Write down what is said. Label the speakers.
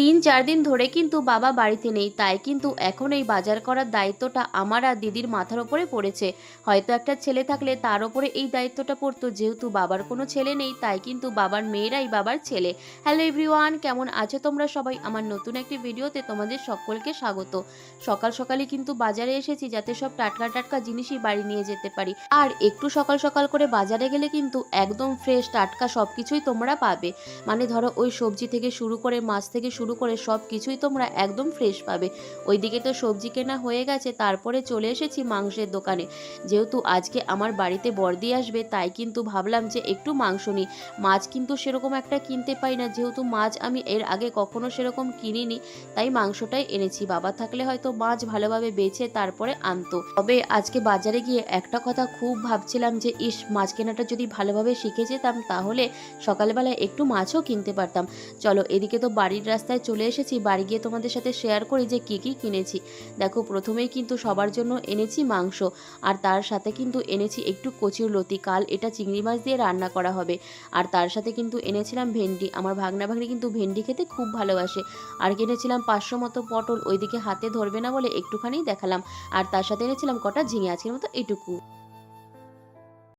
Speaker 1: 3-4 দিন ধরে কিন্তু বাবা বাড়িতে নেই, তাই কিন্তু এখন এই বাজার করার দায়িত্বটা আমার আর দিদির মাথার ওপরে পড়েছে। হয়তো একটা ছেলে থাকলে তার ওপরে এই দায়িত্বটা পড়তো, যেহেতু বাবার কোনো ছেলে নেই তাই কিন্তু বাবার মেয়েরাই বাবার ছেলে। হ্যালো এভরিওয়ান, কেমন আছো তোমরা সবাই? আমার নতুন একটি ভিডিওতে তোমাদের সকলকে স্বাগত। সকাল সকালই কিন্তু বাজারে এসেছি যাতে সব টাটকা টাটকা জিনিসই বাড়ি নিয়ে যেতে পারি। আর একটু সকাল সকাল করে বাজারে গেলে কিন্তু একদম ফ্রেশ টাটকা সব কিছুই তোমরা পাবে। মানে ধরো ওই সবজি থেকে শুরু করে মাছ থেকে শুরু করে সব কিছুই তোমরা একদম ফ্রেশ পাবে। ওইদিকে তো সবজি কেনা হয়ে গেছে, তারপরে চলে এসেছি মাংসের দোকানে। যেহেতু আজকে আমার বাড়িতে বর্দি আসবে তাই কিন্তু ভাবলাম যে একটু মাংস নিই। মাছ কিন্তু সেরকম একটা কিনতে পাই না, যেহেতু মাছ আমি এর আগে কখনো সেরকম কিনিনি, তাই মাংসটাই এনেছি। বাবা থাকলে হয়তো মাছ ভালোভাবে বেছে তারপরে আনতো। তবে আজকে বাজারে গিয়ে একটা কথা খুব ভাবছিলাম যে ইস, মাছ কেনাটা যদি ভালোভাবে শিখে যেতাম তাহলে সকালবেলায় একটু মাছও কিনতে পারতাম। চলো এদিকে তো বাড়ির রাস্তায় চলে এসেছি, বাড়ি গিয়ে তোমাদের সাথে শেয়ার করি যে কী কী কিনেছি। দেখো প্রথমেই কিন্তু সবার জন্য এনেছি মাংস, আর তার সাথে কিন্তু এনেছি একটু কচুর লতি, কাল এটা চিংড়ি মাছ দিয়ে রান্না করা হবে। আর তার সাথে কিন্তু এনেছিলাম ভেন্ডি, আমার ভাগনা ভাগ্নি কিন্তু ভেন্ডি খেতে খুব ভালোবাসে। আর কিনেছিলাম 500 মতো পটল, ওইদিকে হাতে ধরবে না বলে একটুখানি দেখালাম। আর তার সাথে এনেছিলাম কটা ঝিঙে, আজকের মতো এটুকু।